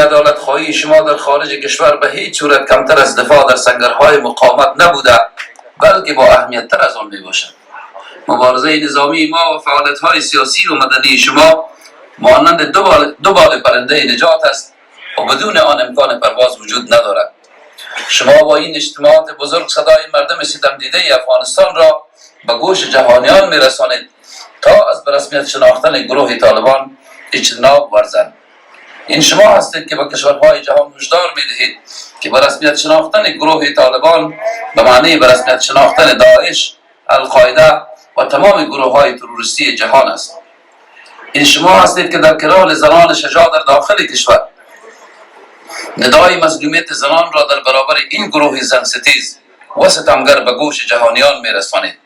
عدالت خواهی شما در خارج کشور به هیچ صورت کمتر از دفاع در سنگرهای مقاومت نبوده، بلکه با اهمیت تر از آن می باشد. مبارزه نظامی ما و فعالیت های سیاسی و مدنی شما مانند دو بال پرنده نجات است و بدون آن امکان پرواز وجود ندارد. شما با این اجتماعات بزرگ صدای مردم ستم دیده افغانستان را به گوش جهانیان می رسانید تا از به رسمیت شناختن گروه طالبان اجتناب ورزند. این شما هستید که به کشورهای جهان هشدار می دهید که به رسمیت شناختن گروه طالبان به معنی به رسمیت شناختن داعش، القاعده و تمام گروه های تروریستی جهان است. این شما هستید که در کنار زنان شجاع در داخل کشور ندای مظلومیت زنان را در برابر این گروه زن ستیز و ستمگر به گوش جهانیان می رسانید.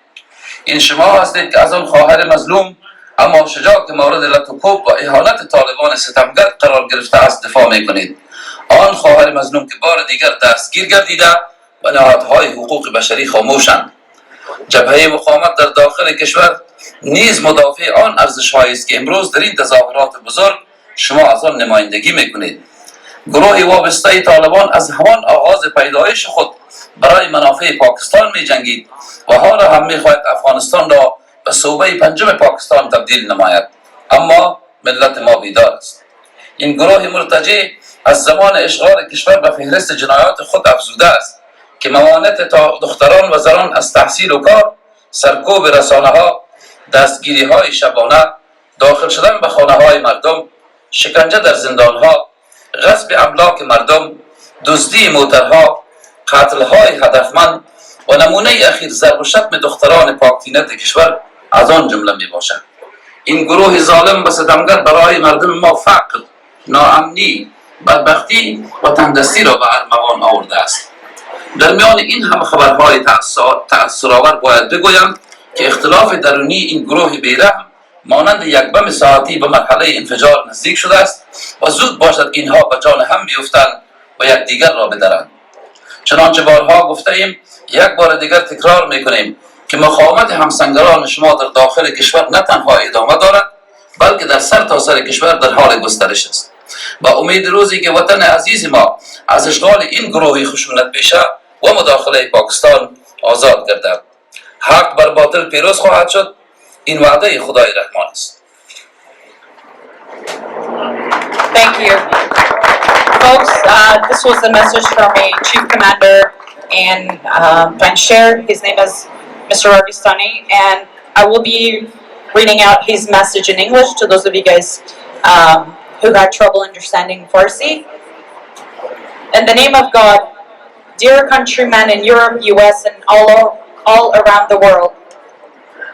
این شما هستید که از آن خواهر مظلوم اما شجاع که مورد لطوکوب و اهانت طالبان ستمگر قرار گرفته است دفاع می کنید. آن خواهر مظلوم که بار دیگر دستگیر گردیده و نهادهای حقوق بشری خاموشند. جبهه مقاومت در داخل کشور نیز مدافع آن ارزش‌هایی است که امروز در این تظاهرات بزرگ شما از آن نمایندگی میکنید. گروه وابسته طالبان از همان آغاز پیدایش خود برای منافع پاکستان می جنگید و حالا هم می خواهد افغانستان را به صوبه پنجم پاکستان تبدیل نماید، اما ملت ما بیدار است. این گروه مرتجع از زمان اشغال کشور به فهرست جنایات خود افزوده است که موانع دختران و زنان از تحصیل و کار، سرکوب رسانه ها، دستگیری های شبانه، داخل شدن به خانه های مردم، شکنجه در زندان ها، غصب املاک مردم، دزدی موترها، قتل های هدفمند و نمونه اخیر ضرب و شتم دختران پاکتینت کشور از آن جمله می باشد. این گروه ظالم و ستمگر برای مردم ما فقر، ناامنی، بدبختی و تندرستی را به ارمغان آورده است. در میان این همه خبرهای تأثرآور باید بگویم که اختلاف درونی این گروه بیرحم مانند یک بم ساعتی به مرحله انفجار نزدیک شده است و زود باشد که اینها به جان هم بیفتند و یکدیگر را بدرند. چنانچه بارها گفته ایم، یک بار دیگر تکرار میکنیم که مقاومت همسنگران شما در داخل کشور نه تنها ادامه دارد، بلکه در سرتاسر کشور در حال گسترش است. با امید روزی که وطن عزیز ما از اشغال این گروه خشونت پیشه و مداخله پاکستان آزاد گردد، حق بر باطل پیروز خواهد شد. این وعده خدای رحمان است. Thank you. Folks, this was a message from a chief commander and trying to share. His name is Mr. Ragistani, and I will be reading out his message in English to those of you guys who had trouble understanding Farsi. In the name of God, dear countrymen in Europe, US, and all around the world,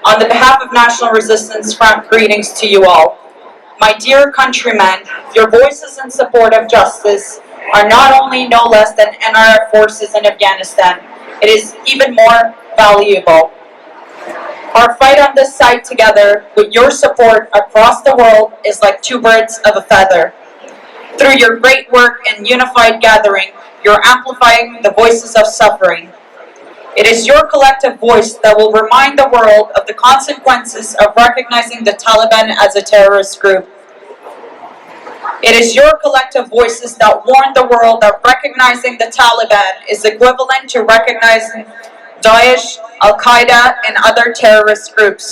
on the behalf of National Resistance Front, greetings to you all. My dear countrymen, your voices in support of justice are not only no less than NRF forces in Afghanistan, it is even more valuable. Our fight on this side together with your support across the world is like two birds of a feather. Through your great work and unified gathering, you're amplifying the voices of suffering. It is your collective voice that will remind the world of the consequences of recognizing the Taliban as a terrorist group. It is your collective voices that warn the world that recognizing the Taliban is equivalent to recognizing Daesh, Al-Qaeda, and other terrorist groups.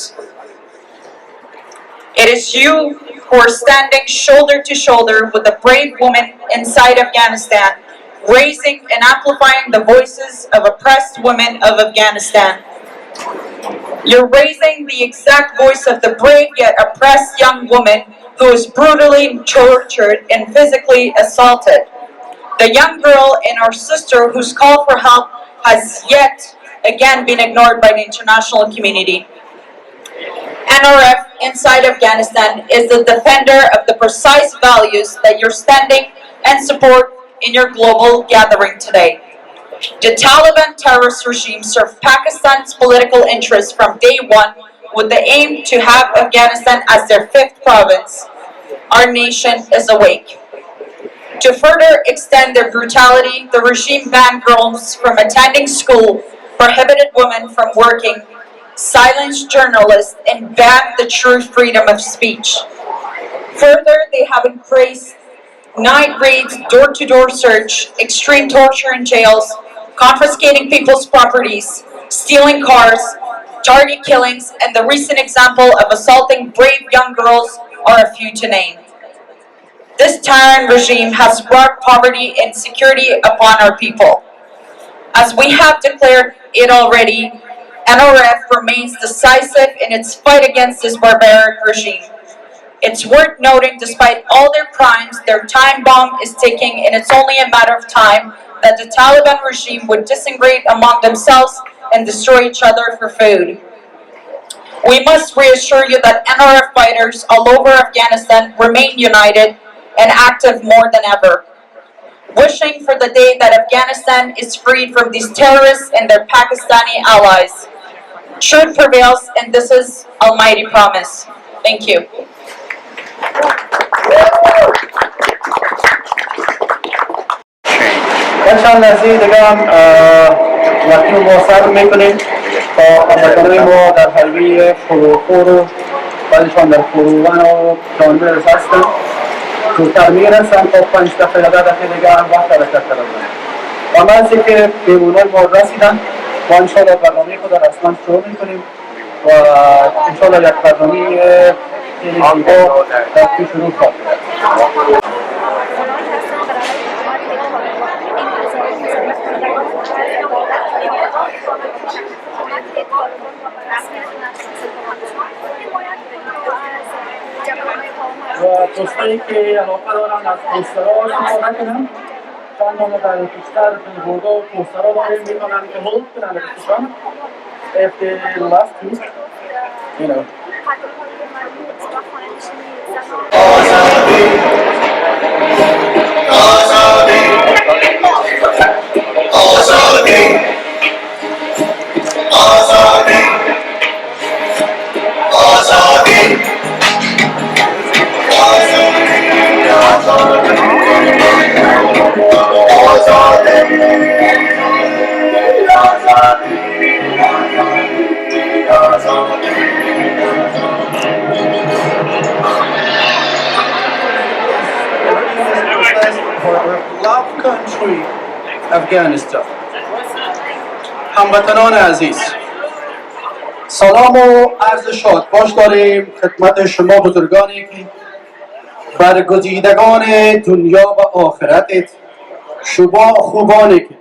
It is you who are standing shoulder to shoulder with the brave women inside Afghanistan, raising and amplifying the voices of oppressed women of Afghanistan. You're raising the exact voice of the brave yet oppressed young woman who is brutally tortured and physically assaulted. The young girl and our sister whose call for help has yet again been ignored by the international community. NRF inside Afghanistan is the defender of the precise values that you're standing and support in your global gathering today. The Taliban terrorist regime served Pakistan's political interests from day one with the aim to have Afghanistan as their fifth province. Our nation is awake. To further extend their brutality, the regime banned girls from attending school, prohibited women from working, silenced journalists, and banned the true freedom of speech. Further, they have increased night raids, door-to-door search, extreme torture in jails, confiscating people's properties, stealing cars, target killings, and the recent example of assaulting brave young girls are a few to name. This tyrant regime has brought poverty and insecurity upon our people. As we have declared it already, NRF remains decisive in its fight against this barbaric regime. It's worth noting, despite all their crimes, their time bomb is ticking, and it's only a matter of time that the Taliban regime would disintegrate among themselves and destroy each other for food. We must reassure you that NRF fighters all over Afghanistan remain united and active more than ever, wishing for the day that Afghanistan is freed from these terrorists and their Pakistani allies. Truth prevails, and this is Almighty promise. Thank you. چند لحظه دیگه هم وقتی ما صبر میکنیم تا هموطنان ما در حلبه فروخور و بعدشان در فروغن و جانبه هستند زودتر میرسن تا 5 دقیقه 10 دقیقه دیگه هم وقت حرکت کردن و محضی که پیمونان ما رسیدن ما انشاءالله برنامه خود در اسمان شروع میکنیم و انشاءالله یک برنامه خیلی زیبا در پیش شروع خواهد و دوستانی که علاقه دارن از پوسترها استفاده کنن چند دانه در بیشتر بوردا و پوسترها داریم میتونن که هولد کنن بکشن if they love to, you know. For our beloved country, Afghanistan. هموطنان عزیز، سلام و عرض شادباش داریم خدمت شما بزرگانی که برگزیدگان دنیا و آخرتت، شما خوبانی که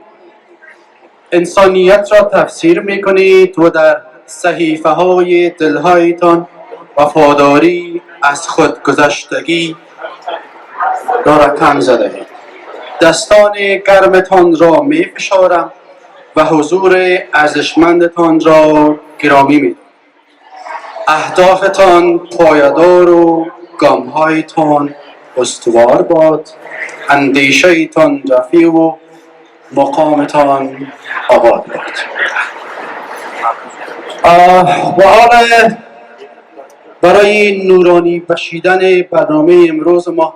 انسانیت را تفسیر میکنید و در صحیفه های دلهایتان وفاداری از خودگذشتگی را رقم زدهید. دستان گرمتان را می فشارم و حضور ارزشمندتان را گرامی می دارم. اهدافتان پایدار و گامهایتان استوار باد، اندیشهتان رفیع و مقامتان آباد باد. و حالا برای نورانی بخشیدن برنامه امروز ما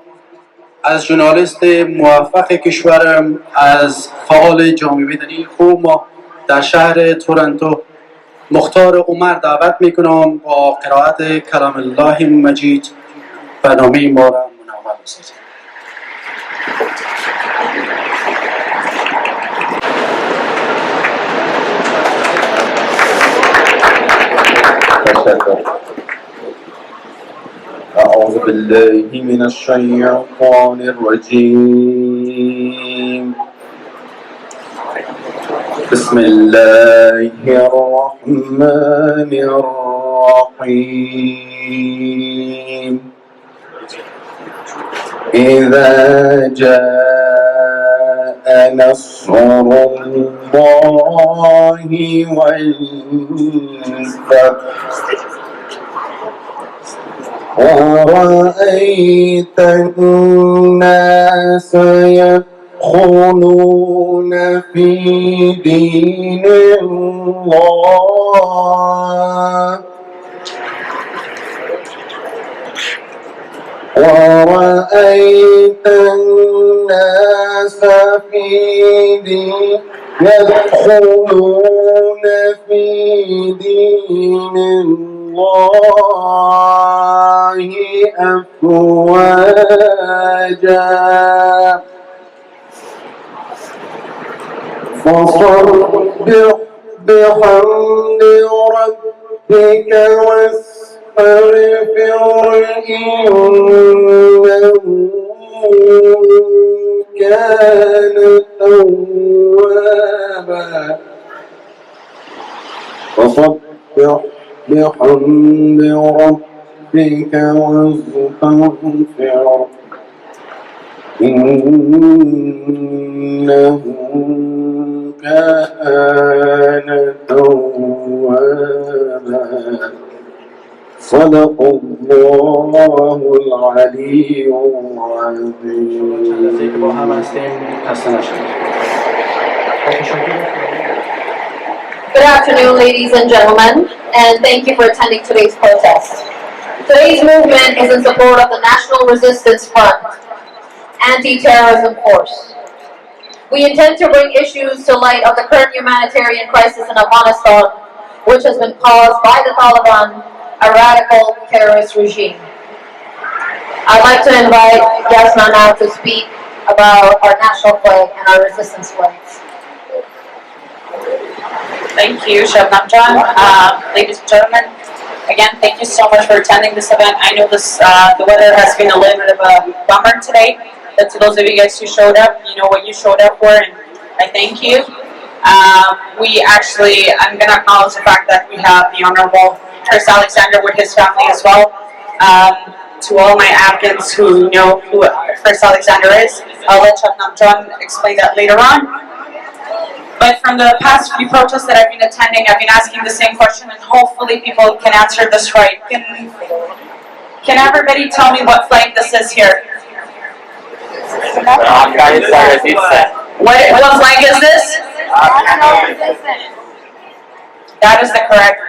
از ژورنالیست موفق کشورم، از فعال جامعه مدنی خوب ما در شهر تورنتو، مختار عمر دعوت میکنم با قرائت کلام الله مجید برنامه ما را منور بسازد. أعوذ بالله من الشيطان الرجيم بسم الله الرحمن الرحيم إذا جاء نصر الله والفتح ورأيت الناس يدخلون في دين الله ورأيت الناس في دين يدخلون في دين الله الله أفواجا فصبح بحمد ربك واستغفر إنه كان توابا فصبح بحمد ربك واستغفر إنه كان توابا صدق الله العلي العظيم. Good afternoon, ladies and gentlemen, and thank you for attending today's protest. Today's movement is in support of the National Resistance Front, anti-terrorism force. We intend to bring issues to light of the current humanitarian crisis in Afghanistan, which has been caused by the Taliban, a radical terrorist regime. I'd like to invite Yasna now to speak about our national flag and our resistance flags. Thank you, Shabnam John. Ladies and gentlemen, again, thank you so much for attending this event. I know this the weather has been a little bit of a bummer today, but to those of you guys who showed up, you know what you showed up for, and I thank you. I'm going to acknowledge the fact that we have the Honorable Chris Alexander with his family as well. To all my Afghans who know who Chris Alexander is, I'll let Shabnam John explain that later on. But from the past few protests that I've been attending, I've been asking the same question, and hopefully people can answer this right. Can everybody tell me what flag this is here? What flag is this? That is the correct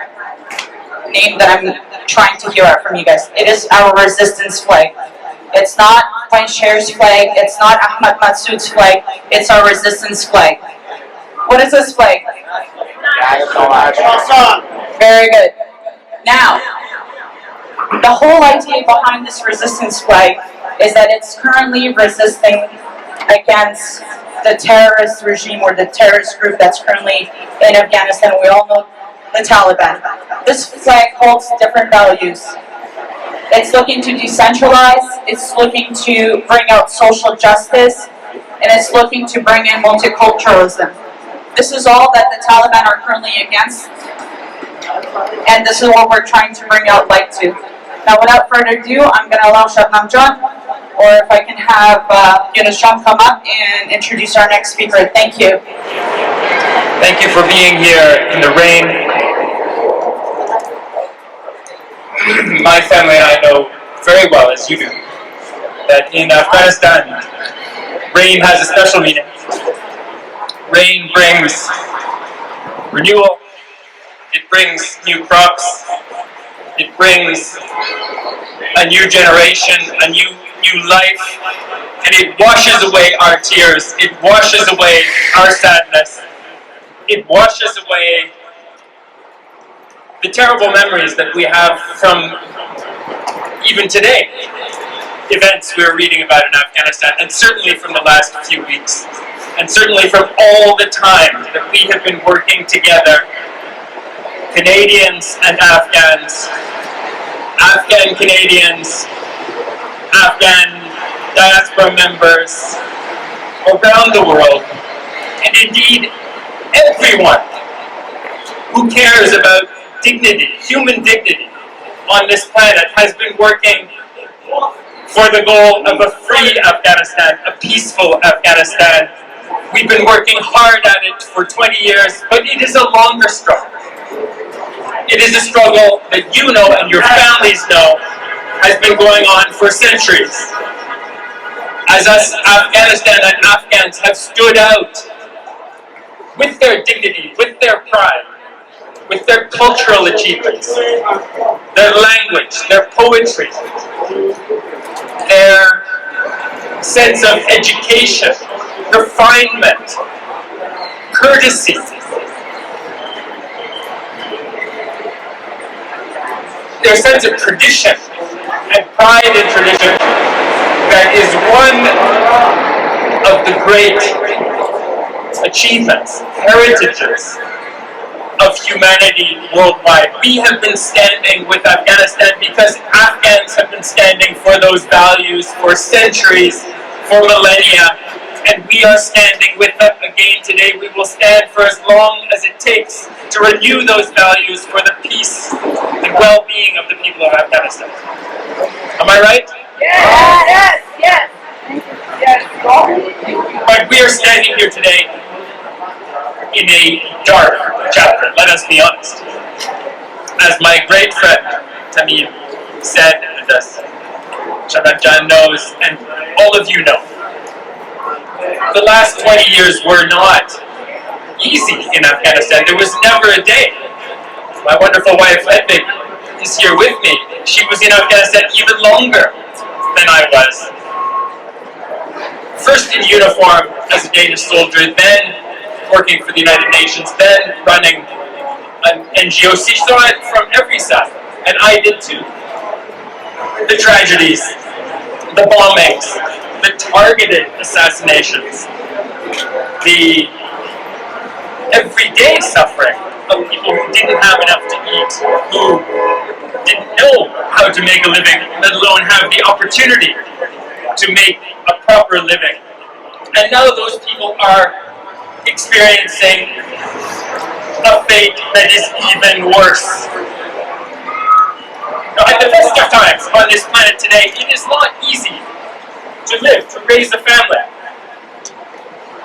name that I'm trying to hear from you guys. It is our resistance flag. It's not Panjshir's flag. It's not Ahmad Massoud's flag. It's our resistance flag. What is this flag? Very good. Now, the whole idea behind this resistance flag is that it's currently resisting against the terrorist regime or the terrorist group that's currently in Afghanistan. We all know the Taliban. This flag holds different values. It's looking to decentralize, it's looking to bring out social justice, and it's looking to bring in multiculturalism. This is all that the Taliban are currently against, and this is what we're trying to bring out light to. Now, without further ado, I'm going to allow Shabnam John, or if I can have Yunus John come up and introduce our next speaker. Thank you. Thank you for being here in the rain. My family and I know very well, as you do, that in Afghanistan, rain has a special meaning. Rain brings renewal, it brings new crops, it brings a new generation, a new life, and it washes away our tears, it washes away our sadness, it washes away the terrible memories that we have from even today, events we were reading about in Afghanistan, and certainly from the last few weeks. And certainly from all the time that we have been working together, Canadians and Afghans, Afghan Canadians, Afghan diaspora members around the world, and indeed everyone who cares about dignity, human dignity on this planet has been working for the goal of a free Afghanistan, a peaceful Afghanistan. We've been working hard at it for 20 years, but it is a longer struggle. It is a struggle that you know and your families know has been going on for centuries. As us, Afghanistan and Afghans have stood out with their dignity, with their pride, with their cultural achievements, their language, their poetry, their sense of education, refinement, courtesy. their sense of tradition and pride in tradition that is one of the great achievements, heritages of humanity worldwide. We have been standing with Afghanistan because Afghans have been standing for those values for centuries, for millennia, and we are standing with them again today. We will stand for as long as it takes to renew those values for the peace and well-being of the people of Afghanistan. Am I right? Yes, yes, yes. But we are standing here today in a dark chapter, let us be honest. As my great friend Tamim said, and as Shaban Jan knows, and all of you know, the last 20 years were not easy in Afghanistan. There was never a day. My wonderful wife Edmund is here with me. She was in Afghanistan even longer than I was. First in uniform as a Danish soldier, then working for the United Nations, then running an NGO. She saw it from every side, and I did too. The tragedies, the bombings, the targeted assassinations, the everyday suffering of people who didn't have enough to eat, who didn't know how to make a living, let alone have the opportunity to make a proper living. And now those people are experiencing a fate that is even worse. Now, at the best of times on this planet today, it is not easy to live, to raise a family,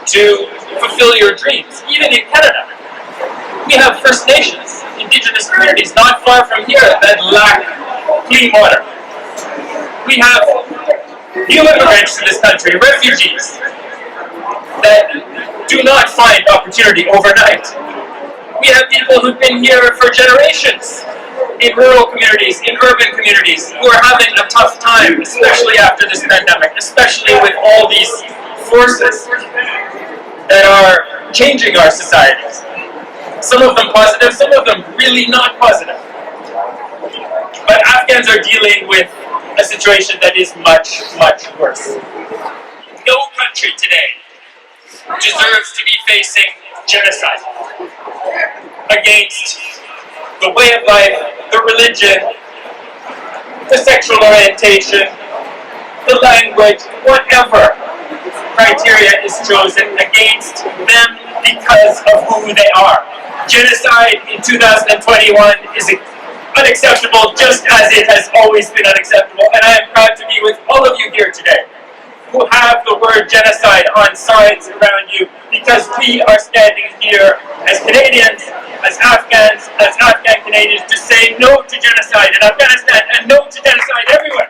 to fulfill your dreams. Even in Canada, we have First Nations, Indigenous communities not far from here that lack clean water. We have new immigrants to this country, refugees, that do not find opportunity overnight. We have people who've been here for generations, in rural communities, in urban communities, who are having a tough time, especially after this pandemic, especially with all these forces that are changing our societies. Some of them positive, some of them really not positive. But Afghans are dealing with a situation that is much, much worse. No country today deserves to be facing genocide against the way of life, the religion, the sexual orientation, the language, whatever criteria is chosen against them because of who they are. Genocide in 2021 is unacceptable, just as it has always been unacceptable, and I am proud to be with all of you here today who have the word genocide on signs around you, because we are standing here as Canadians, as Afghans, as Afghan Canadians, to say no to genocide in Afghanistan and no to genocide everywhere.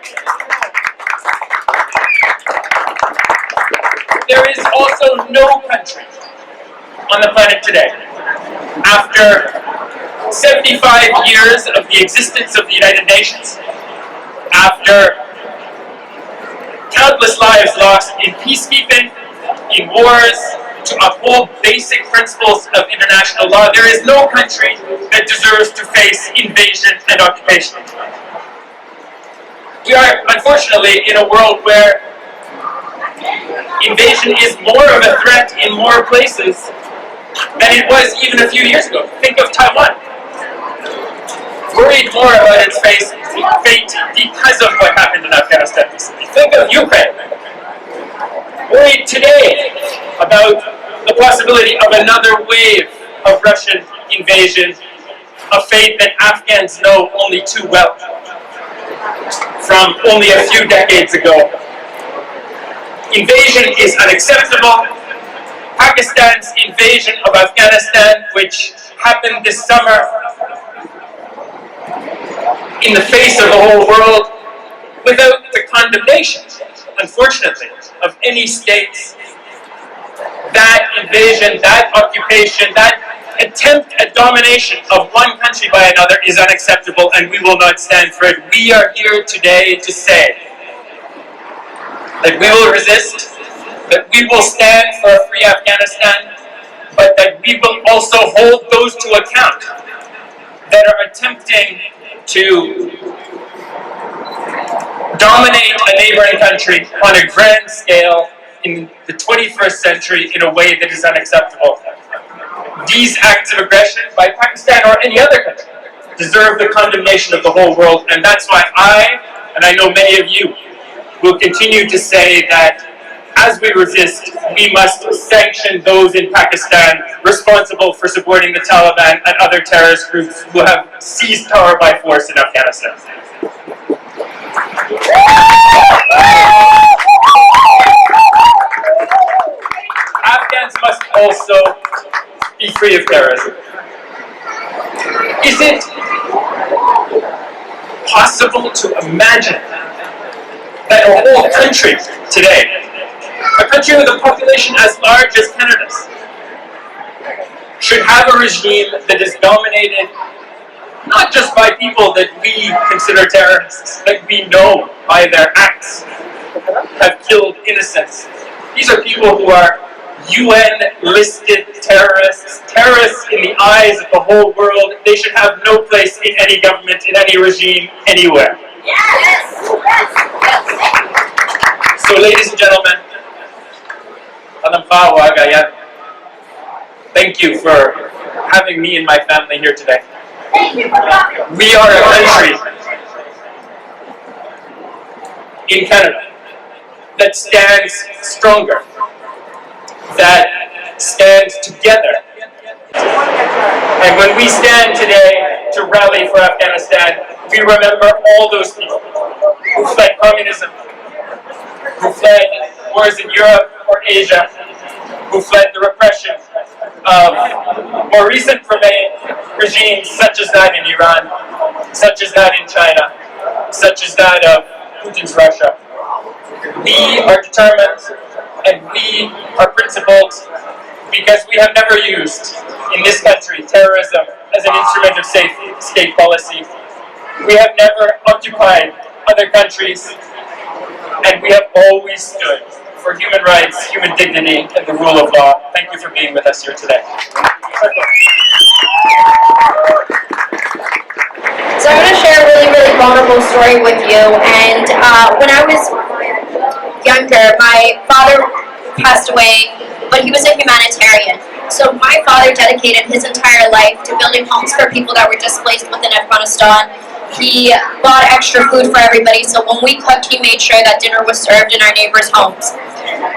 There is also no country on the planet today, after 75 years of the existence of the United Nations, after countless lives lost in peacekeeping, in wars, to uphold basic principles of international law, there is no country that deserves to face invasion and occupation. We are, unfortunately, in a world where invasion is more of a threat in more places than it was even a few years ago. Think of Taiwan. Worried more about its fate because of what happened in Afghanistan recently. Think of Ukraine. Worried today about the possibility of another wave of Russian invasion, a fate that Afghans know only too well from only a few decades ago. Invasion is unacceptable. Pakistan's invasion of Afghanistan, which happened this summer, in the face of the whole world, without the condemnation, unfortunately, of any states. That invasion, that occupation, that attempt at domination of one country by another is unacceptable, and we will not stand for it. We are here today to say that we will resist, that we will stand for a free Afghanistan, but that we will also hold those to account that are attempting to dominate a neighboring country on a grand scale in the 21st century in a way that is unacceptable. These acts of aggression by Pakistan or any other country deserve the condemnation of the whole world, and that's why I know many of you, will continue to say that as we resist, we must sanction those in Pakistan responsible for supporting the Taliban and other terrorist groups who have seized power by force in Afghanistan. Afghans must also be free of terrorism. Is it possible to imagine that a whole country today, a country with a population as large as Canada's, should have a regime that is dominated not just by people that we consider terrorists, that we know by their acts have killed innocents. These are people who are UN-listed terrorists, terrorists in the eyes of the whole world. They should have no place in any government, in any regime, anywhere. Yes! So, ladies and gentlemen, thank you for having me and my family here today. Thank you for coming. We are a country in Canada that stands stronger, that stands together. And when we stand today to rally for Afghanistan, we remember all those people who fled communism, who fled wars in Europe or Asia, who fled the repression of more recent regimes such as that in Iran, such as that in China, such as that of Putin's Russia. We are determined and we are principled because we have never used in this country terrorism as an instrument of state policy. We have never occupied other countries, and we have always stood for human rights, human dignity, and the rule of law. Thank you for being with us here today. So I'm going to share a really vulnerable story with you. And when I was younger, my father passed away, but he was a humanitarian. So my father dedicated his entire life to building homes for people that were displaced within Afghanistan. He bought extra food for everybody, so when we cooked, he made sure that dinner was served in our neighbors' homes.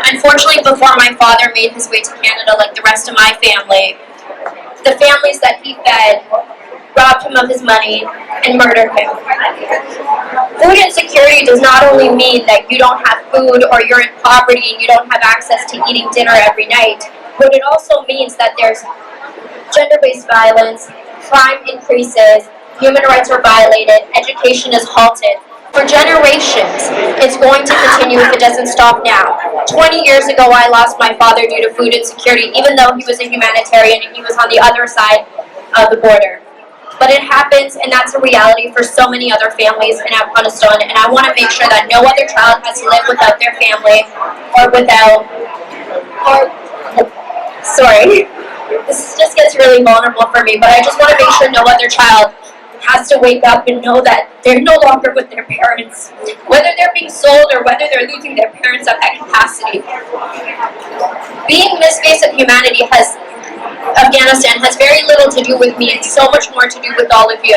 Unfortunately, before my father made his way to Canada, like the rest of my family, the families that he fed robbed him of his money and murdered him. Food insecurity does not only mean that you don't have food or you're in poverty and you don't have access to eating dinner every night, but it also means that there's gender-based violence, crime increases, human rights are violated, education is halted. For generations, it's going to continue if it doesn't stop now. 20 years ago, I lost my father due to food insecurity, even though he was a humanitarian and he was on the other side of the border. But it happens, and that's a reality for so many other families in Afghanistan, and I want to make sure that no other child has to live without their family sorry, this just gets really vulnerable for me, but I just want to make sure no other child has to wake up and know that they're no longer with their parents, whether they're being sold or whether they're losing their parents at that capacity. Being Miss Face of Humanity Afghanistan has very little to do with me and so much more to do with all of you.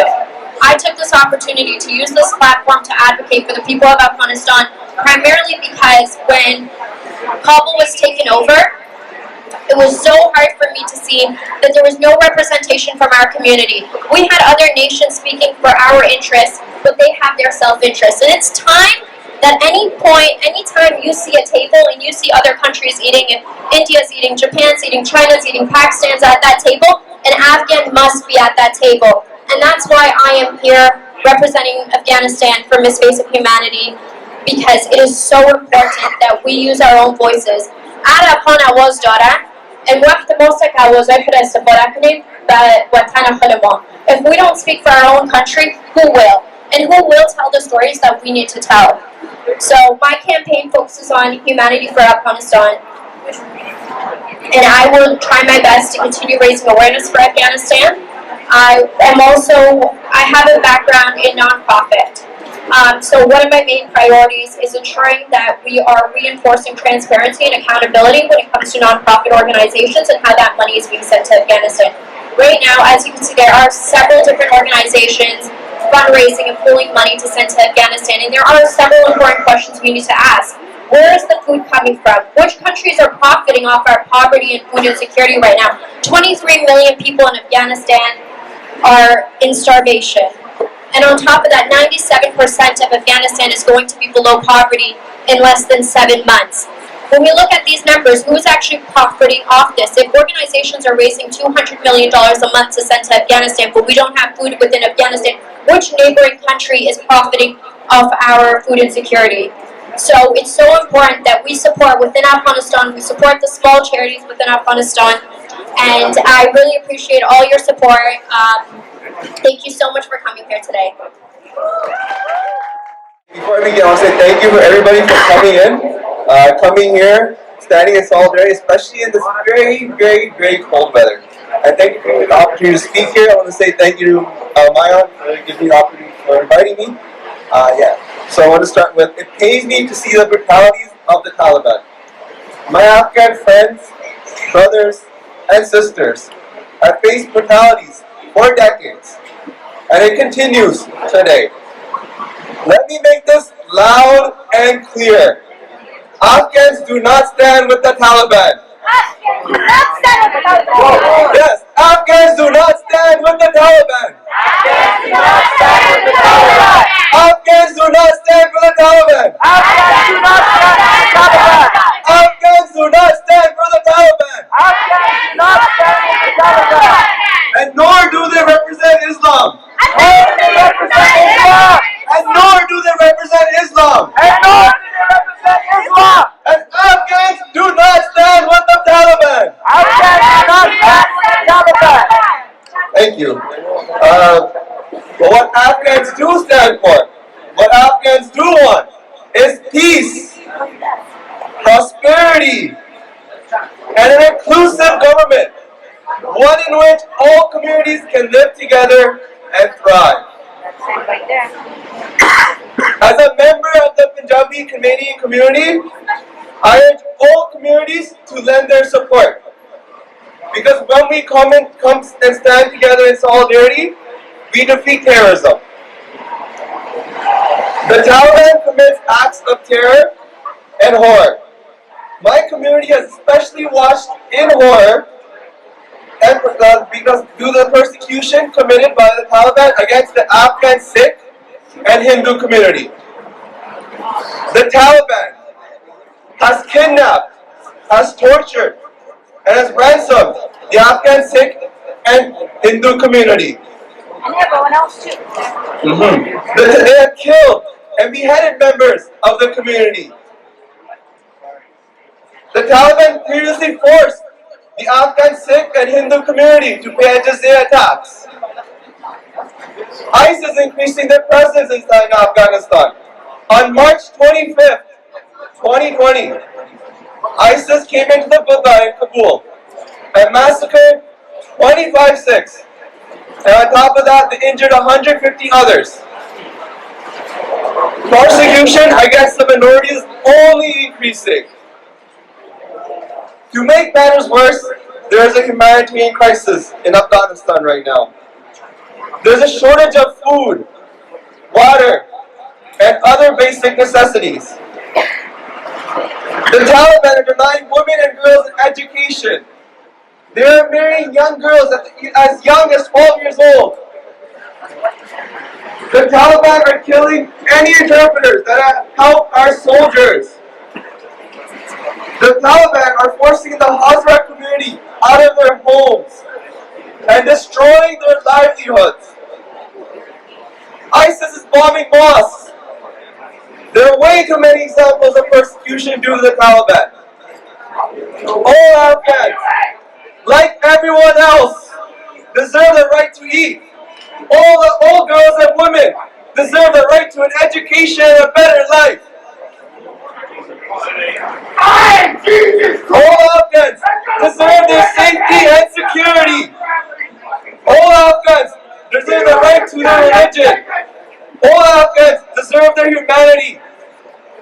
I took this opportunity to use this platform to advocate for the people of Afghanistan, primarily because when Kabul was taken over, it was so hard for me to see that there was no representation from our community. We had other nations speaking for our interests, but they have their self-interest. And it's time that anytime you see a table and you see other countries eating, India's eating, Japan's eating, China's eating, Pakistan's at that table, an Afghan must be at that table. And that's why I am here representing Afghanistan for Miss Face of Humanity, because it is so important that we use our own voices. And if we don't speak for our own country, who will? And who will tell the stories that we need to tell? So my campaign focuses on humanity for Afghanistan, and I will try my best to continue raising awareness for Afghanistan. I have a background in nonprofit. So one of my main priorities is ensuring that we are reinforcing transparency and accountability when it comes to nonprofit organizations and how that money is being sent to Afghanistan. Right now, as you can see, there are several different organizations fundraising and pooling money to send to Afghanistan, and there are several important questions we need to ask. Where is the food coming from? Which countries are profiting off our poverty and food insecurity right now? 23 million people in Afghanistan are in starvation. And on top of that, 97% of Afghanistan is going to be below poverty in less than 7 months. When we look at these numbers, who's actually profiting off this? If organizations are raising $200 million a month to send to Afghanistan, but we don't have food within Afghanistan, which neighboring country is profiting off our food insecurity? So it's so important that we support within Afghanistan, we support the small charities within Afghanistan, and I really appreciate all your support. Thank you so much for coming here today. Before we begin, I want to say thank you for everybody for coming here, standing in solidarity, especially in this very, very, very cold weather. And thank you for the opportunity to speak here. I want to say thank you to Mayan for giving me the opportunity for inviting me. So I want to start with, it pains me to see the brutalities of the Taliban. My Afghan friends, brothers, and sisters have faced brutalities for decades, and it continues today. Let me make this loud and clear. Afghans do not stand with the Taliban. Afghans do not stand with the Taliban. Yes, Afghans do not stand with the Taliban. Afghans do not stand with the Taliban. Afghans do not stand for the Taliban. Afghans do not stand with the Taliban. Afghans do not stand for the Taliban. Afghans do not stand with the Taliban. And nor do they represent Islam. And nor do they represent Islam. And nor do they represent Islam. And nor do they represent Islam. And Afghans do not stand with the Taliban. Afghans do not stand with the Taliban. Thank you. But what Afghans do stand for, what Afghans do want, is peace, prosperity, and an inclusive government, one in which all communities can live together and thrive. As a member of the Punjabi Canadian community, I urge all communities to lend their support. Because when we come and stand together in solidarity, we defeat terrorism. The Taliban commits acts of terror and horror. My community has especially watched in horror and because due to the persecution committed by the Taliban against the Afghan Sikh and Hindu community. The Taliban has kidnapped, has tortured, and has ransomed the Afghan Sikh and Hindu community. And everyone else too. They have killed and beheaded members of the community. The Taliban previously forced the Afghan Sikh and Hindu community to pay jizya tax. ICE is increasing their presence inside Afghanistan. On March 25th, 2020, ISIS came into the Buddha in Kabul and massacred 25 Sikhs. And on top of that, they injured 150 others. Persecution against the minorities is only increasing. To make matters worse, there is a humanitarian crisis in Afghanistan right now. There's a shortage of food, water, and other basic necessities. The Taliban are denying women and girls education. They are marrying young girls as young as 12 years old. The Taliban are killing any interpreters that have helped our soldiers. The Taliban are forcing the Hazara community out of their homes and destroying their livelihoods. ISIS is bombing mosques. There are way too many examples of persecution due to the Taliban. All Afghans, like everyone else, deserve the right to eat. All girls and women deserve the right to an education and a better life. All Afghans deserve their safety and security. All Afghans deserve the right to their religion. All Afghans deserve their humanity.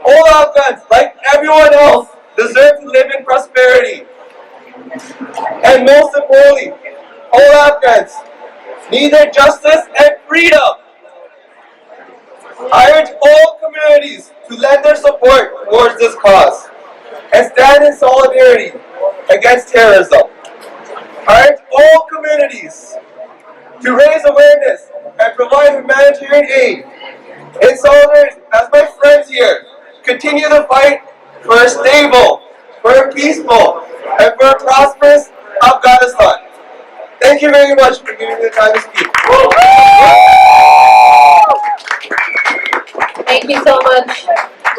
All Afghans, like everyone else, deserve to live in prosperity. And most importantly, all Afghans need their justice and freedom. I urge all communities to lend their support towards this cause and stand in solidarity against terrorism. I urge all communities to raise awareness and provide humanitarian aid in solidarity as my friends here continue to fight for a stable, for a peaceful, and for a prosperous Afghanistan. Thank you very much for giving me the time to speak. Thank you so much,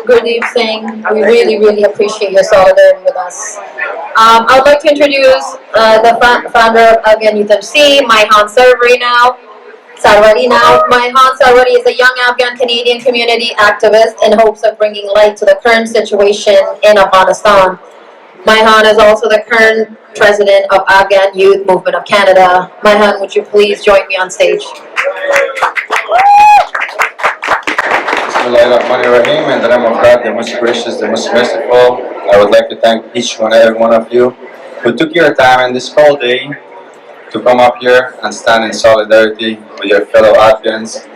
Gurdeep Singh. We really, really appreciate your solidarity with us. I would like to introduce the founder of Afghan Youth MC, Mehrzad Sarwari now. Mehrzad Sarwari is a young Afghan Canadian community activist in hopes of bringing light to the current situation in Afghanistan. Mehrzad is also the current president of Afghan Youth Movement of Canada. Mehrzad, would you please join me on stage? Bismillahirrahmanirrahim. In the name of God, the most gracious, the most merciful, I would like to thank each and every one of you who took your time in this cold day to come up here and stand in solidarity with your fellow Afghans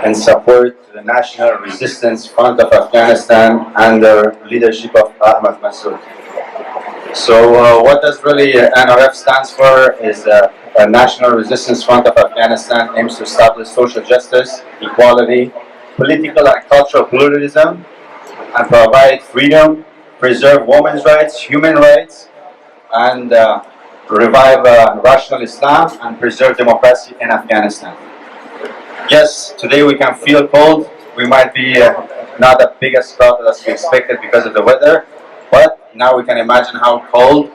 and support the National Resistance Front of Afghanistan and the leadership of Ahmad Massoud. So what does really NRF stands for is a National Resistance Front of Afghanistan aims to establish social justice, equality, political and cultural pluralism, and provide freedom, preserve women's rights, human rights, and revive rational Islam and preserve democracy in Afghanistan. Yes, today we can feel cold. We might be not the biggest crowd as we expected because of the weather, but now we can imagine how cold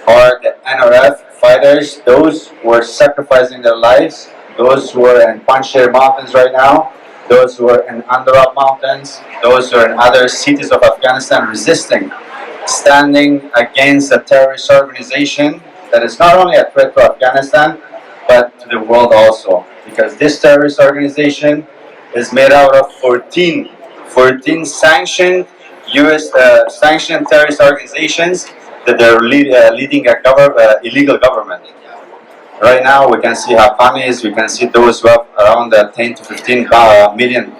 are the NRF fighters, those who are sacrificing their lives, those who are in Panjshir Mountains right now, those who are in Andarab Mountains, those who are in other cities of Afghanistan resisting, standing against a terrorist organization that is not only a threat to Afghanistan, but to the world also. Because this terrorist organization is made out of 14 sanctioned U.S. Sanctioned terrorist organizations that are leading a illegal government. Right now, we can see Haqqanis, we can see those who have around 10 to 15 million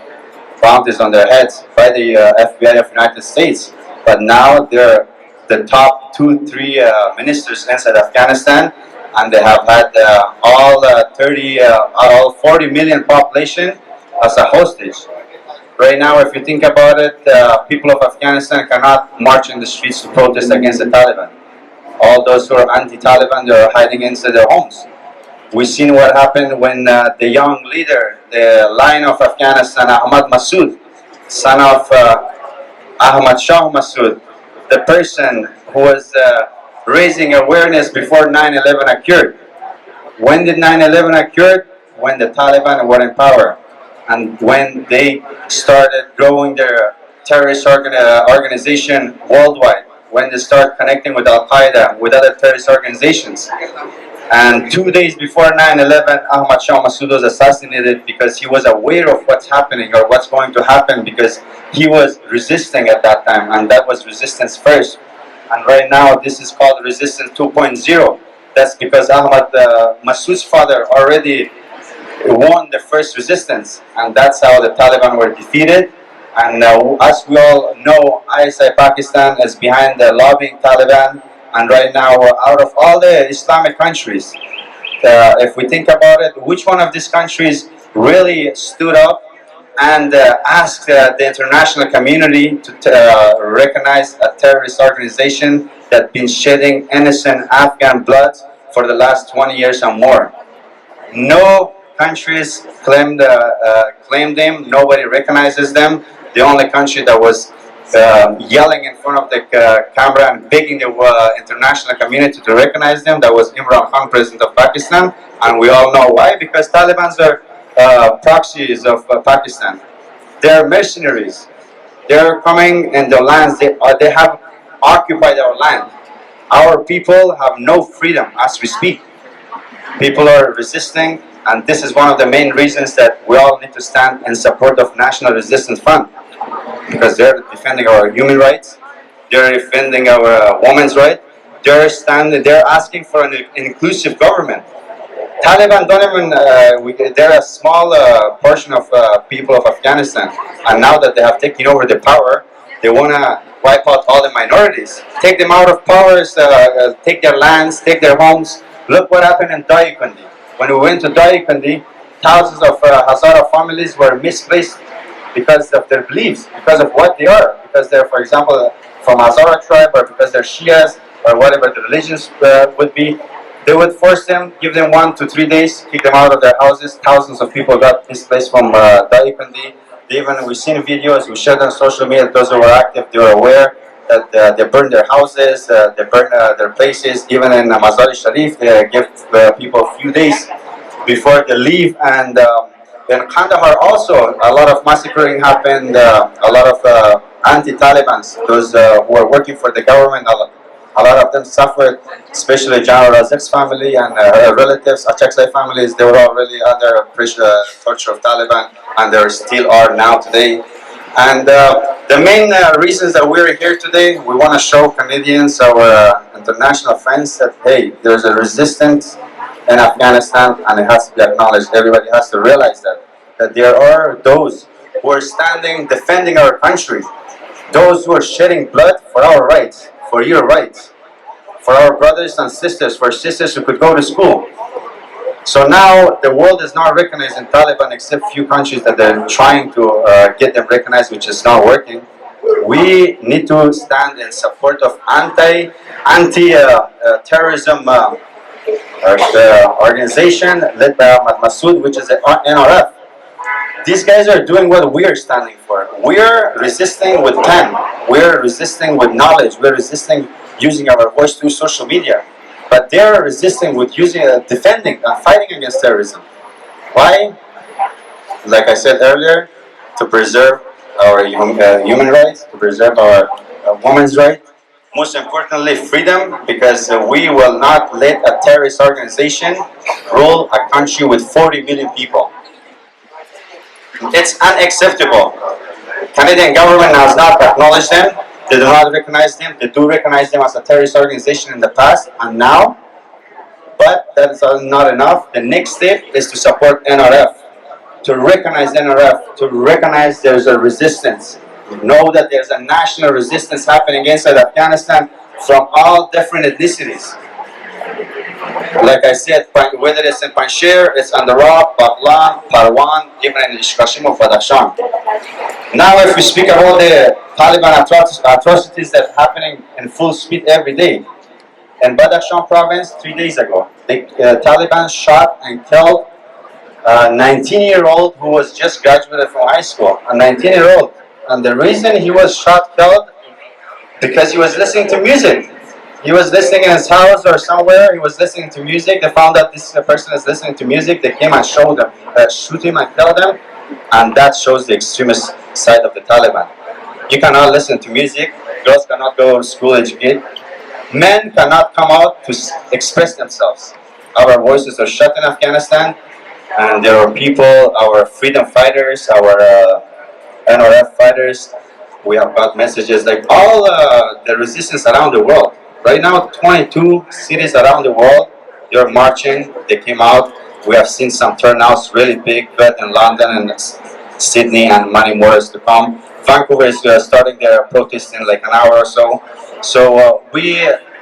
bounties on their heads by the FBI of the United States. But now they're the top 2-3 ministers inside Afghanistan, and they have had all 40 million population as a hostage. Right now, if you think about it, people of Afghanistan cannot march in the streets to protest against the Taliban. All those who are anti-Taliban, they are hiding inside their homes. We've seen what happened when the young leader, the lion of Afghanistan, Ahmad Massoud, son of Ahmad Shah Massoud, the person who was raising awareness before 9/11 occurred. When did 9/11 occur? When the Taliban were in power, and when they started growing their terrorist organization worldwide, when they start connecting with Al-Qaeda, with other terrorist organizations. And 2 days before 9/11, Ahmad Shah Massoud was assassinated because he was aware of what's happening or what's going to happen, because he was resisting at that time, and that was resistance first. And right now, this is called resistance 2.0. That's because Ahmad Massoud's father already won the first resistance, and that's how the Taliban were defeated. And as we all know, ISI Pakistan is behind the lobbying Taliban. And right now, out of all the Islamic countries, if we think about it, which one of these countries really stood up and asked the international community to recognize a terrorist organization that's been shedding innocent Afghan blood for the last 20 years or more? No countries claimed them. Nobody recognizes them. The only country that was yelling in front of the camera and begging the international community to recognize them, that was Imran Khan, president of Pakistan. And we all know why, because Taliban are proxies of Pakistan. They're mercenaries. They're coming in the lands, they have occupied our land. Our people have no freedom as we speak. People are resisting, and this is one of the main reasons that we all need to stand in support of National Resistance Front, because they're defending our human rights, they're defending our women's rights, they're asking for an inclusive government. Taliban don't even, they're a small portion of people of Afghanistan, and now that they have taken over the power, they want to wipe out all the minorities, take them out of powers, take their lands, take their homes. Look what happened in Daikandi. When we went to Daikandi, thousands of Hazara families were misplaced because of their beliefs, because of what they are, because they're, for example, from Hazara tribe, or because they're Shias, or whatever the religions would be. They would force them, give them 1 to 3 days, kick them out of their houses. Thousands of people got displaced from Daikandi. We've seen videos, we shared on social media. Those who were active, they were aware that they burned their houses, they burned their places. Even in Mazar-e Sharif, they give people a few days before they leave. And in Kandahar also, a lot of massacring happened, a lot of anti-Talibans, those who are working for the government. A lot of them suffered, especially General Razak's family and her relatives, Achakzai families. They were all really under pressure, torture of Taliban, and they still are now today. And the main reasons that we're here today, we want to show Canadians, our international friends, that hey, there's a resistance in Afghanistan, and it has to be acknowledged. Everybody has to realize that there are those who are standing, defending our country, those who are shedding blood for our rights, for your rights, for our brothers and sisters, for sisters who could go to school. So now the world is not recognizing Taliban, except few countries that they're trying to get them recognized, which is not working. We need to stand in support of anti-terrorism organization led by Ahmad Massoud, which is the NRF. These guys are doing what we're standing for. We're resisting with pen. We're resisting with knowledge. We're resisting using our voice through social media. But they're resisting with using, defending and fighting against terrorism. Why? Like I said earlier, to preserve our human rights, to preserve our women's rights. Most importantly, freedom, because we will not let a terrorist organization rule a country with 40 million people. It's unacceptable. Canadian government has not acknowledged them. They do not recognize them. They do recognize them as a terrorist organization in the past and now. But that's not enough. The next step is to support NRF, to recognize NRF, to recognize there's a resistance. Know that there's a national resistance happening inside Afghanistan from all different ethnicities. Like I said, whether it's in Panjshir, it's Andhra, Baghlan, Parwan, even in Kashmir of Badakhshan. Now, if we speak about the Taliban atrocities that are happening in full speed every day, in Badakhshan province, 3 days ago, the Taliban shot and killed a 19-year-old who was just graduated from high school, a 19-year-old. And the reason he was shot, killed, because he was listening to music. He was listening in his house or somewhere. He was listening to music. They found out this person is listening to music. They came and showed him, shoot him and kill them. And that shows the extremist side of the Taliban. You cannot listen to music. Girls cannot go to school, educate. Men cannot come out to express themselves. Our voices are shut in Afghanistan. And there are people, our freedom fighters, our NRF fighters. We have got messages like all the resistance around the world. Right now, 22 cities around the world, they're marching. They came out. We have seen some turnouts really big, but in London and Sydney, and many more is to come. Vancouver is starting their protest in like an hour or so. So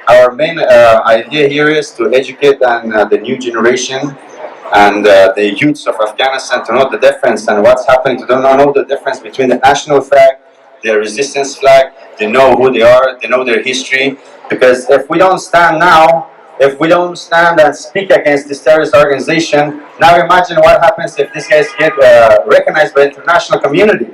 our main idea here is to educate the new generation and the youths of Afghanistan to know the difference and what's happening, to know the difference between the national flag, the resistance flag. They know who they are, they know their history. Because if we don't stand now, if we don't stand and speak against this terrorist organization, now imagine what happens if these guys get recognized by the international community.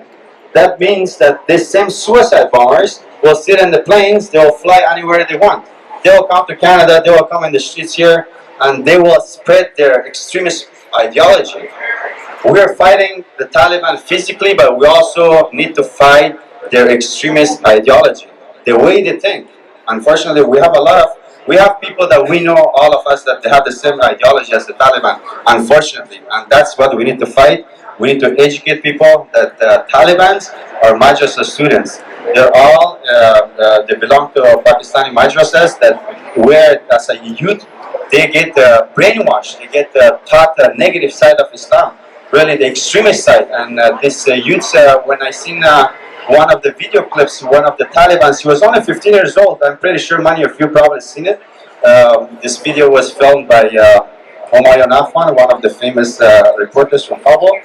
That means that these same suicide bombers will sit in the planes, they will fly anywhere they want. They will come to Canada, they will come in the streets here, and they will spread their extremist ideology. We are fighting the Taliban physically, but we also need to fight their extremist ideology, the way they think. Unfortunately, we have a lot of We have people that we know, all of us, that they have the same ideology as the Taliban, unfortunately, and that's what we need to fight. We need to educate people that the Taliban are madrasa students. They're all, they belong to Pakistani madrasas that where as a youth, they get brainwashed, they get taught the negative side of Islam, really the extremist side. And this youth, when I seen one of the video clips, one of the Taliban, he was only 15 years old. I'm pretty sure many of you probably seen it. This video was filmed by Humayun Afwan, one of the famous reporters from Kabul.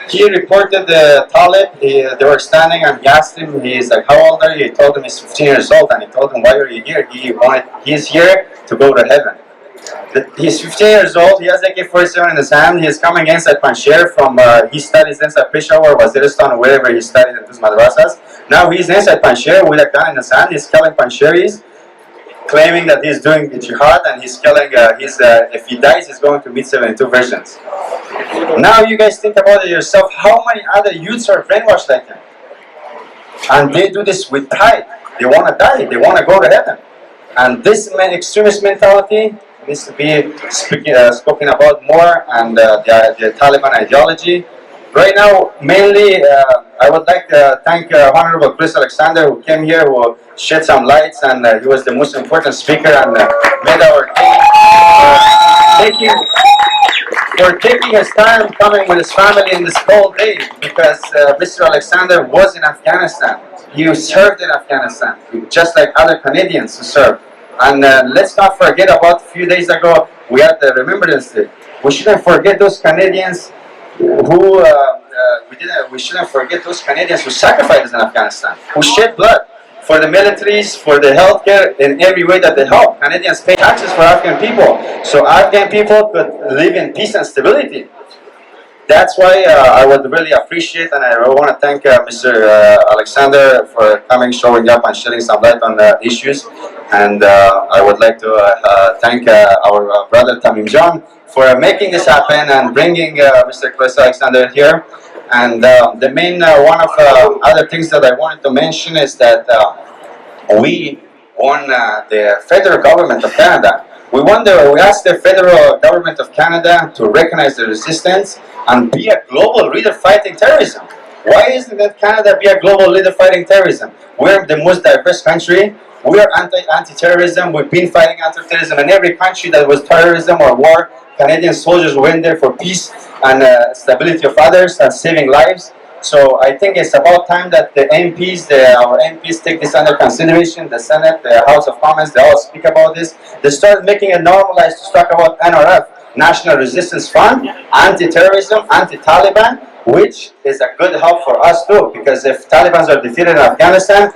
He reported the Talib. They were standing and he asked him, he's like, how old are you? He told him he's 15 years old, and he told him, why are you here? He's here to go to heaven. He's 15 years old, he has AK-47 in his hand, he's coming inside Panjshir from, he studies inside Peshawar, Waziristan, wherever he studied in these madrasas. Now he's inside Panjshir with a gun in his hand, he's killing Panjshiris, claiming that he's doing the jihad, and he's killing, if he dies, he's going to meet 72 virgins. Now you guys think about it yourself, how many other youths are brainwashed like him? And they do this with pride. They want to die, they want to go to heaven. And this extremist mentality needs to be spoken about more, and the Taliban ideology. Right now, mainly, I would like to thank Honorable Chris Alexander, who came here, who shed some lights, and he was the most important speaker and made our day. Thank you for taking his time coming with his family in this cold day, because Mr. Alexander was in Afghanistan. He served in Afghanistan, just like other Canadians who served. And let's not forget about a few days ago, we had the Remembrance Day. We shouldn't forget those Canadians who, we shouldn't forget those Canadians who sacrificed in Afghanistan, who shed blood for the militaries, for the healthcare, in every way that they help. Canadians pay taxes for Afghan people, so Afghan people could live in peace and stability. That's why I would really appreciate, and I want to thank Mr. Alexander for coming, showing up, and shedding some light on the issues. And I would like to thank our brother Tamim John for making this happen and bringing Mr. Chris Alexander here. And the main one of other things that I wanted to mention is that we won the federal government of Canada. We asked the federal government of Canada to recognize the resistance and be a global leader fighting terrorism. Why isn't that Canada be a global leader fighting terrorism? We're the most diverse country. We are anti-terrorism. We've been fighting anti-terrorism in every country that was terrorism or war. Canadian soldiers went there for peace and stability of others and saving lives. So I think it's about time that the MPs, our MPs take this under consideration. The Senate, the House of Commons, they all speak about this. They start making it normalized to talk about NRF, National Resistance Front, anti-terrorism, anti-Taliban, which is a good help for us too, because if Taliban are defeated in Afghanistan,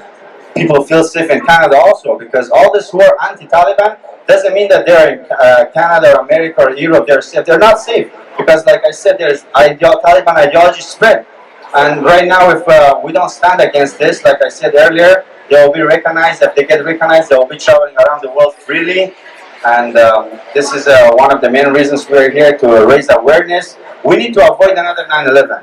people feel safe in Canada also, because all those who are anti-Taliban doesn't mean that they're in Canada or America or Europe, they're safe. They're not safe, because like I said, there's Taliban ideology spread. And right now, if we don't stand against this, like I said earlier, they will be recognized. If they get recognized, they will be traveling around the world freely. And this is one of the main reasons we're here, to raise awareness. We need to avoid another 9/11.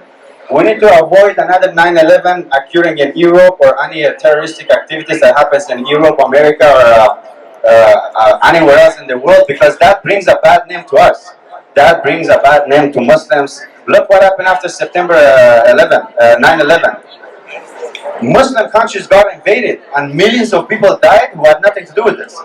We need to avoid another 9/11 occurring in Europe, or any terroristic activities that happens in Europe, America, or anywhere else in the world, because that brings a bad name to us. That brings a bad name to Muslims. Look what happened after September 9/11. Muslim countries got invaded, and millions of people died who had nothing to do with this.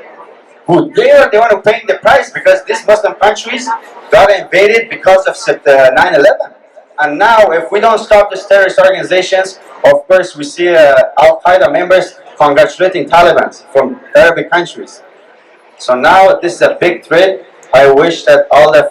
Who they were to pay the price, because these Muslim countries got invaded because of 9/11. And now, if we don't stop these terrorist organizations, of course, we see Al-Qaeda members congratulating Taliban from Arabic countries. So now, this is a big threat. I wish that all the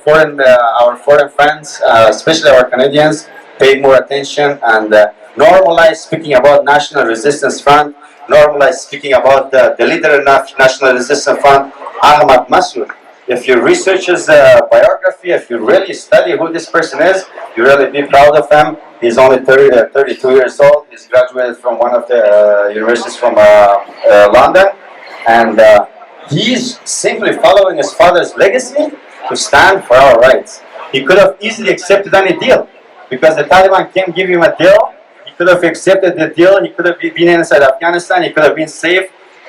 our foreign friends, especially our Canadians, pay more attention and normalize speaking about National Resistance Front, normalize speaking about the leader of National Resistance Front, Ahmad Massoud. If you research his biography, if you really study who this person is, you really be proud of him. He's only 32 years old. He's graduated from one of the universities from London, and he's simply following his father's legacy to stand for our rights. He could have easily accepted any deal, because the Taliban can't give him a deal. He could have accepted the deal. He could have been inside Afghanistan. He could have been safe,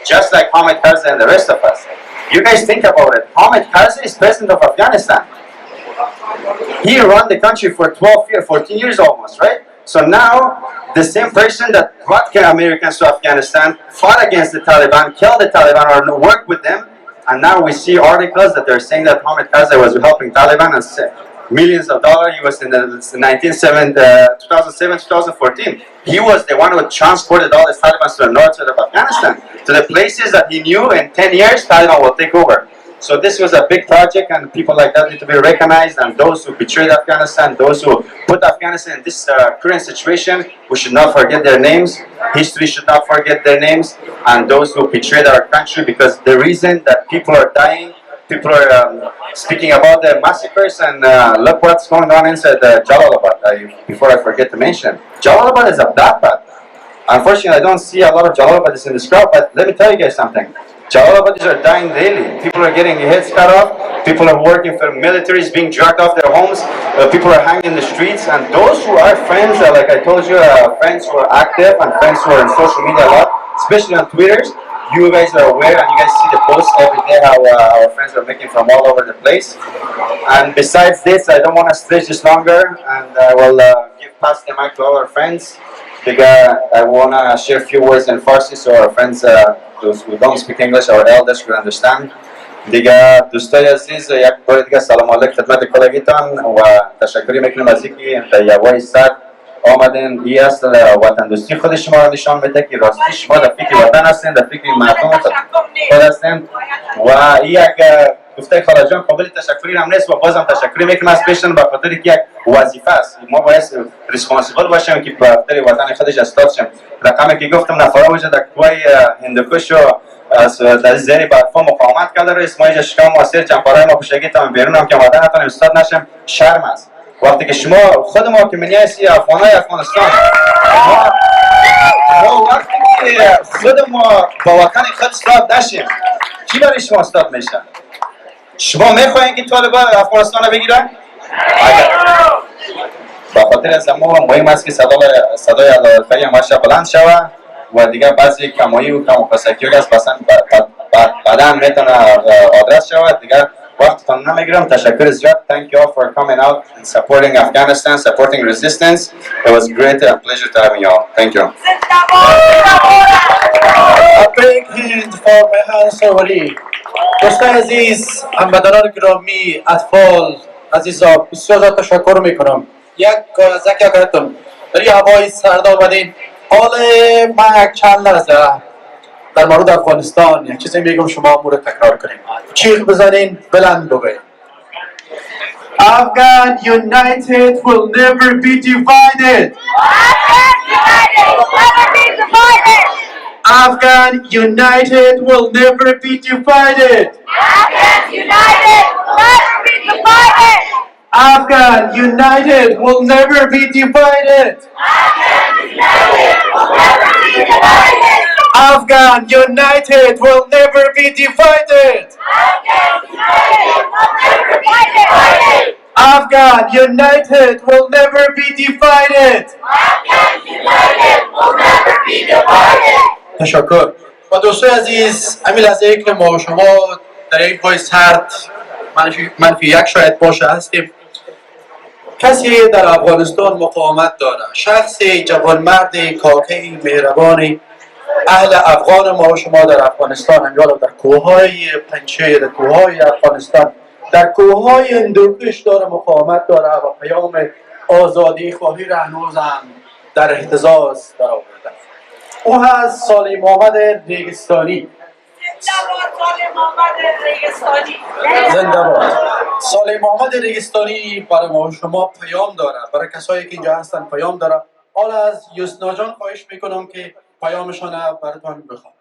just like Mehrzad and the rest of us. You guys think about it. Hamid Karzai is president of Afghanistan. He ran the country for 12 years, 14 years almost, right? So now, the same person that brought Americans to Afghanistan fought against the Taliban, killed the Taliban, or worked with them, and now we see articles that they're saying that Hamid Karzai was helping Taliban and millions of dollars. He was in the 2007, 2014. He was the one who transported all the Taliban to the north side of Afghanistan, to the places that he knew in 10 years Taliban will take over. So this was a big project, and people like that need to be recognized, and those who betrayed Afghanistan, those who put Afghanistan in this current situation, we should not forget their names. History should not forget their names, and those who betrayed our country, because the reason that people are dying, people are speaking about the massacres, and look what's going on inside Jalalabad. Before I forget to mention, Jalalabad is a black path. Unfortunately, I don't see a lot of Jalalabadis in this crowd, but let me tell you guys something. Jalalabadis are dying daily. People are getting heads cut off. People are working for militaries, being dragged off their homes. People are hanging in the streets. And those who are friends, like I told you, friends who are active and friends who are on social media a lot, especially on Twitter, you guys are aware and you guys see the posts every day how our friends are making from all over the place. And besides this, I don't want to stretch this longer, and I will pass the mic to all our friends. I want to share a few words in Farsi so our friends, those who don't speak English, our elders will understand. دیگه دوستای عزیز یک بار دیگه سلام علیک خدمت کلگیتان و تشکری میکنیم از اینکه در یوای صد آمدین. این است وطن دوستی خود شما را نشان میده که راستی شما در فکر وطن هستین، در فکر مردم خود هستین و این یک گفته خاله جان قابل تشکری هم نیست و بازم تشکری میکنم از پیشتون به خاطر که یک وظیفه است. ما باید ریسپانسیبل باشیم که به خاطر وطن خودش استاد شیم. رقمی که گفتم نفرا وجه در کوه هندوکش و در زیر برفا مقاومت کرده رئیس ما اینجا شکم واسیر چمپارای ما پشگی تام بیرون هم که آمدن نتونیم استاد نشیم شرم است. وقتی که شما خود ما که منی هستی افغانای افغانستان ما وقتی که خود ما با وطن خود استاد نشیم کی برای شما استاد میشه؟ شما میخواین که طالبان افغانستان رو بگیرن؟ به خاطر از ما مهم است که صدای علالفری همشه بلند شود و دیگه بعضی کمایی و کم و کسکی هست بعدا میتونه آدرس شود. دیگه وقتتان نمیگیرم. تشکر زیاد. Thank you all for coming out and supporting Afghanistan, supporting resistance. It was great and pleasure to having you all. Thank you. A big hand for Mehrzad Sawari. دوستان عزیز، هموطنان گرامی، اطفال عزیزا، بسیار زیاد تشکر میکنم. یک اگرتون در یه هوای سرد آمدین. حال من یک چند لحظه در مورد افغانستان یک چیزی میگم، شما امور تکرار کنیم. چیخ بزنین، بلند بگوین. Afghan united will never be divided. Afghan united will never be divided. Afghan united will never be divided. Afghan united will never be divided. Afghan united will never be divided. تشکر. و دوستای عزیز، همین لحظه که ما شما در این پای سرد منفی یک شاید باشه هستیم، کسی در افغانستان مقاومت داره، شخصی جوانمرد کاکی مهربانی اهل افغان ما شما در افغانستان، انجام در کوههای پنچه، در کوههای افغانستان، در کوههای هندوکش داره مقاومت داره و پیام آزادی خواهی را هنوز هم در اهتزاز در آورده. او هست سالی محمد ریگستانی. زنده باد. سالی محمد ریگستانی برای ما شما پیام داره، برای کسایی که اینجا هستن پیام داره. حالا از یوسنا جان خواهش میکنم که پیامشان براتون بخوام.